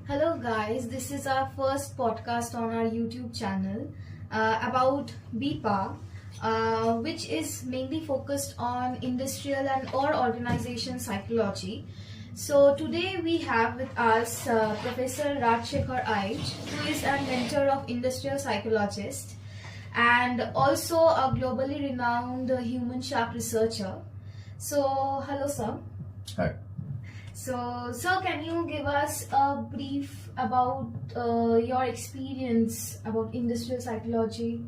Hello guys, this is our first podcast on our YouTube channel about Bipa, which is mainly focused on industrial and or organization psychology. So today we have with us Professor Raj Sekhar Aich, who is a mentor of industrial psychologist and also a globally renowned human shark researcher. So hello sir. Hi. So, sir, can you give us a brief about your experience about industrial psychology?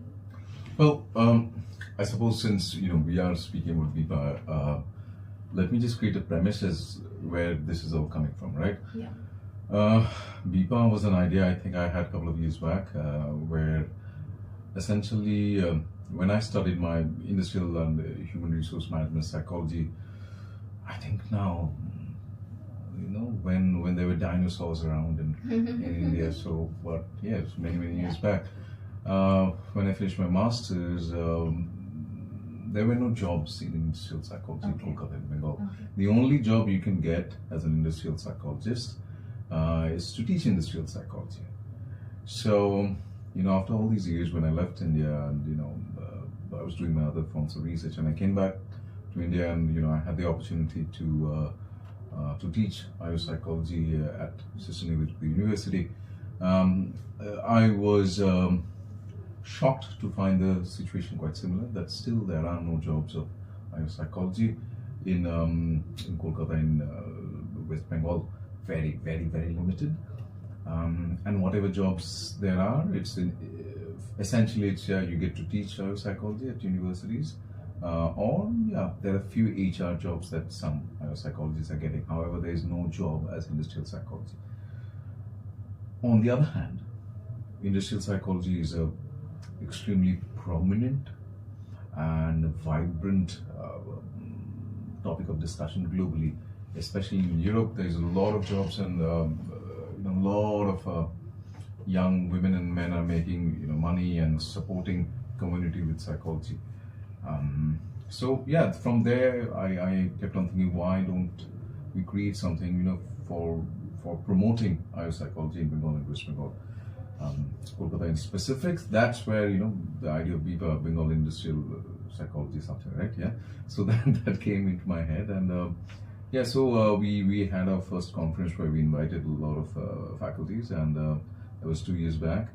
Well, I suppose since we are speaking about Bipa, let me just create a premise as where this is all coming from, right? Yeah. Bipa was an idea I think I had a couple of years back, where essentially when I studied my industrial and human resource management psychology, I think now. When there were dinosaurs around in India. So, but yes, many years back. When I finished my masters, there were no jobs in industrial psychology in Kolkata and Bengal. Okay. The only job you can get as an industrial psychologist is to teach industrial psychology. So, after all these years, when I left India and I was doing my other forms of research, and I came back to India, and I had the opportunity to teach psychology at Sister with the university. I was shocked to find the situation quite similar, that still there are no jobs of psychology in Kolkata, in West Bengal, very limited. And whatever jobs there are, it's essentially you get to teach psychology at universities. There are few HR jobs that some psychologists are getting. However, there is no job as industrial psychology. On the other hand, industrial psychology is a extremely prominent and vibrant topic of discussion globally, especially in Europe. There is a lot of jobs, and a lot of young women and men are making money and supporting community with psychology. From there I kept on thinking, why don't we create something for promoting psychology in Bengal and West Bengal, Kolkata in specifics. That's where the idea of Bipa, Bengal industrial psychology, something, right? Yeah. So that came into my head, and we had our first conference where we invited a lot of faculties, and that was 2 years back.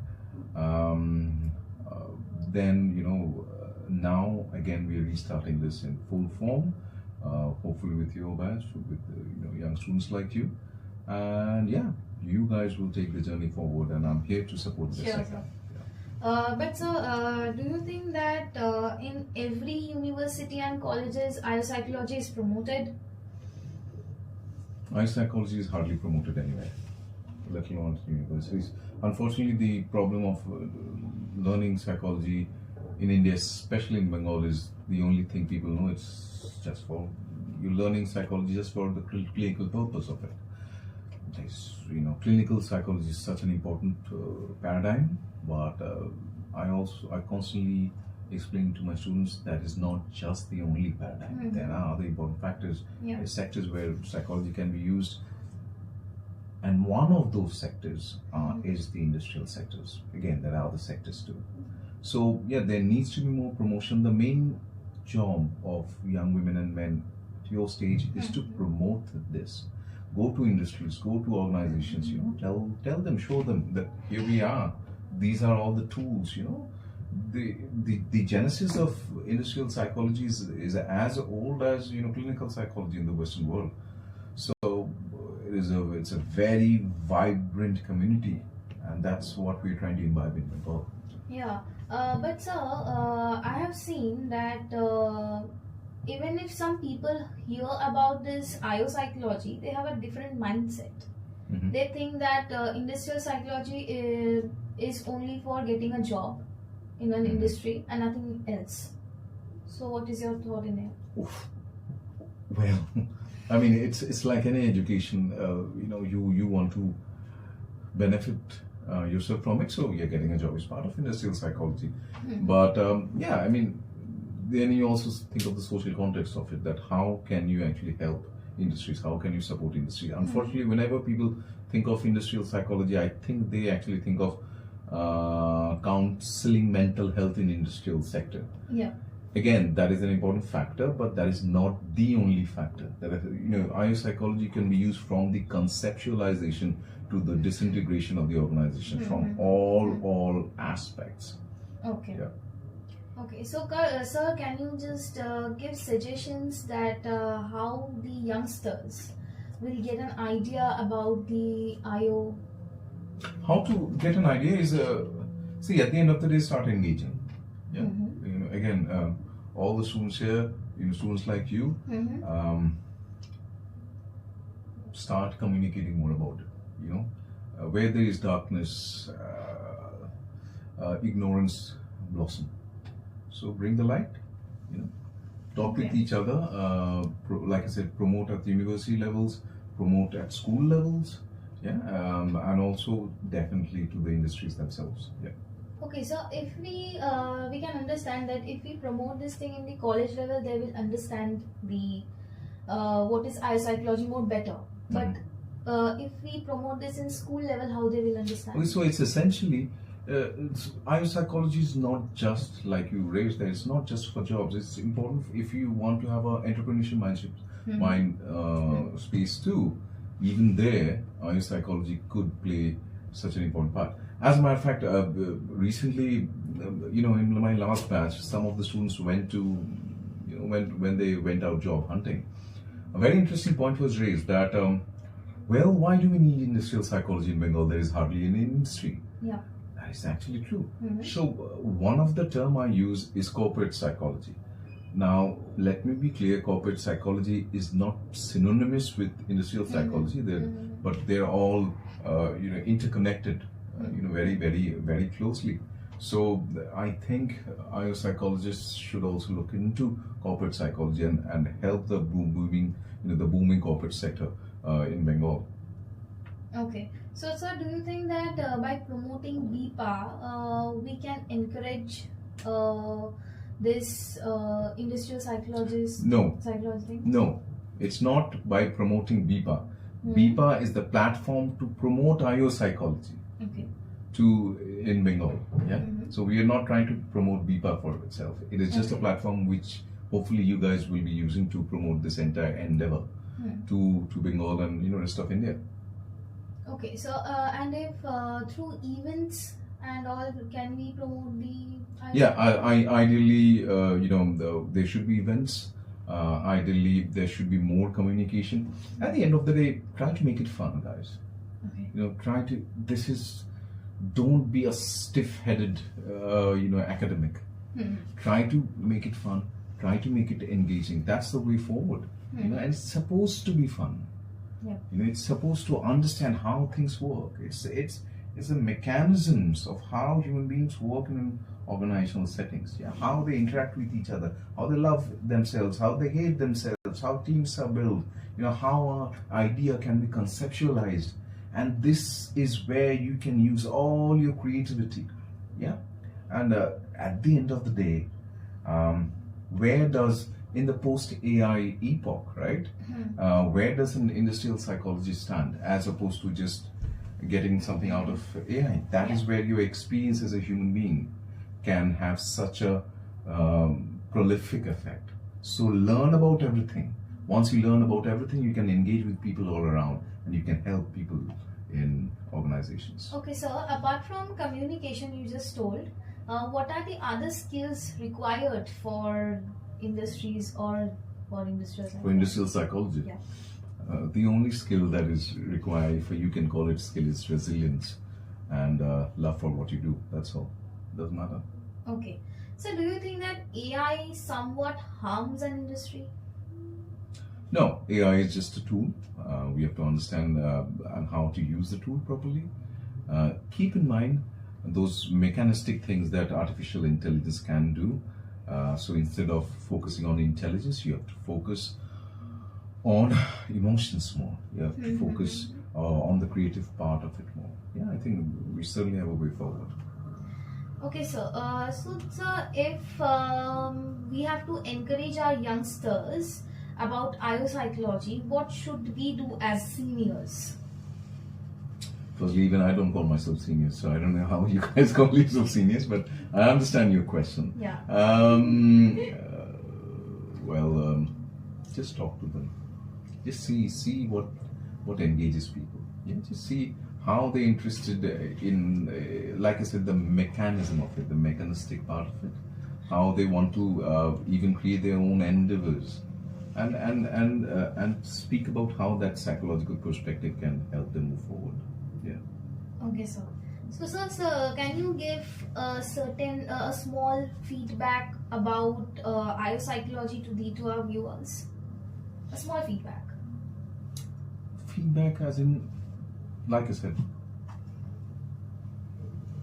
Now again we are restarting this in full form, hopefully with your batch, with young students like you, and you guys will take the journey forward, and I'm here to support this. Sure, sir. But sir, do you think that in every university and colleges psychology is promoted? Psychology is hardly promoted anywhere, let alone at universities. Unfortunately, the problem of learning psychology in India, especially in Bengal, is the only thing people know. It's just for you're learning psychology just for the clinical purpose of it. Clinical psychology is such an important paradigm, but I constantly explain to my students that is not just the only paradigm. Mm-hmm. There are other important factors, sectors where psychology can be used, and one of those sectors is the industrial sectors. Again, there are other sectors too. So there needs to be more promotion. The main job of young women and men at your stage is to promote this. Go to industries, go to organizations, tell them, show them that here we are. These are all the tools, The genesis of industrial psychology is as old as clinical psychology in the Western world. So it's a very vibrant community, and that's what we're trying to imbibe in Bengal. Yeah, but sir, I have seen that even if some people hear about this psychology, they have a different mindset. Mm-hmm. They think that industrial psychology is only for getting a job in an industry and nothing else. So, what is your thought in it? Oof. Well, I mean, it's like any education. You want to benefit yourself from it, so you're getting a job as part of industrial psychology. Mm-hmm. But then you also think of the social context of it, that how can you actually help industries? How can you support industry? Unfortunately, whenever people think of industrial psychology, I think they actually think of counseling mental health in industrial sector. Yeah. Again, that is an important factor, but that is not the only factor. That is, IO psychology can be used from the conceptualization to the disintegration of the organization from all aspects. Okay. Yeah. Okay, so sir, can you just give suggestions that how the youngsters will get an idea about the IO? How to get an idea is see, at the end of the day, start engaging. Yeah. Again, all the students here, students like you, start communicating more about it. Where there is darkness, ignorance blossom. So bring the light. Talk with each other. Like I said, promote at the university levels, promote at school levels. Yeah, and also definitely to the industries themselves. Yeah. Okay, so if we can understand that if we promote this thing in the college level, they will understand the what is IO psychology more better. But if we promote this in school level, how they will understand? Okay, so it's essentially IO psychology is not just like you raised there. It's not just for jobs. It's important if you want to have an entrepreneurship mind space too. Even there, IO psychology could play such an important part. As a matter of fact, recently, in my last batch, some of the students went to, when they went out job hunting, a very interesting point was raised that, why do we need industrial psychology in Bengal? There is hardly any industry. Yeah. That is actually true. So one of the term I use is corporate psychology. Now, let me be clear, corporate psychology is not synonymous with industrial psychology, but they're all, interconnected, very, very, very closely. So I think IO psychologists should also look into corporate psychology and help the booming corporate sector in Bengal. Okay. So, sir, do you think that by promoting Bipa, we can encourage this industrial psychologist? No. Psychology thing? No, it's not by promoting Bipa. Bipa is the platform to promote IO psychology. Okay. In Bengal. Yeah. So we are not trying to promote Bipa for itself. It is just a platform which hopefully you guys will be using to promote this entire endeavor to Bengal and rest of India. Okay. So and if through events and all, can we promote the? Yeah. Ideally, there should be events. Ideally, there should be more communication. At the end of the day, try to make it fun, guys. Okay. Don't be a stiff-headed, academic. Try to make it fun. Try to make it engaging. That's the way forward. And it's supposed to be fun. Yeah. It's supposed to understand how things work. It's the mechanisms of how human beings work in organizational settings. Yeah, how they interact with each other, how they love themselves, how they hate themselves, how teams are built. How an idea can be conceptualized. And this is where you can use all your creativity. Yeah. And at the end of the day, where does, in the post-AI epoch, right? Where does an industrial psychology stand as opposed to just getting something out of AI? That is where your experience as a human being can have such a prolific effect. So learn about everything. Once you learn about everything, you can engage with people all around and you can help people in organizations. Okay, so apart from communication you just told, what are the other skills required for industries or for industrial psychology? For industrial psychology? Yeah. The only skill that is required, if you can call it skill, is resilience and love for what you do. That's all. Doesn't matter. Okay. So do you think that AI somewhat harms an industry? No, AI is just a tool. We have to understand and how to use the tool properly. Keep in mind those mechanistic things that artificial intelligence can do. So instead of focusing on intelligence, you have to focus on emotions more. You have to focus on the creative part of it more. Yeah, I think we certainly have a way forward. Okay, so if we have to encourage our youngsters about IO psychology, what should we do as seniors? Firstly, even I don't call myself seniors, so I don't know how you guys call yourself seniors, but I understand your question. Yeah. Just talk to them. Just see what engages people. Yeah, just see how they're interested in, like I said, the mechanism of it, the mechanistic part of it, how they want to even create their own endeavors, and speak about how that psychological perspective can help them move forward. Yeah. Okay, sir. So, sir, can you give a small feedback about IO psychology to our viewers? A small feedback. Feedback, as in, like I said,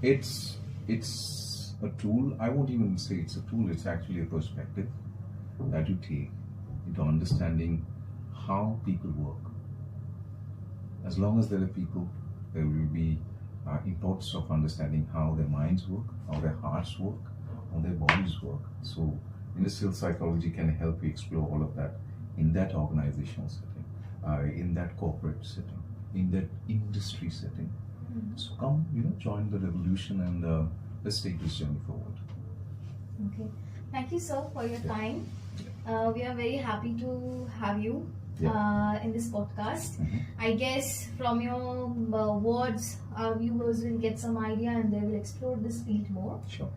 it's a tool. I won't even say it's a tool. It's actually a perspective that you take into understanding how people work. As long as there are people, there will be importance of understanding how their minds work, how their hearts work, how their bodies work. So industrial psychology can help you explore all of that in that organizational setting, in that corporate setting, in that industry setting. Mm-hmm. So come, join the revolution, and let's take this journey forward. Okay. Thank you, sir, for your time. We are very happy to have you in this podcast. Mm-hmm. I guess from your words, our viewers will get some idea and they will explore this field more. Sure.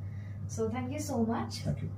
So thank you so much. Thank you.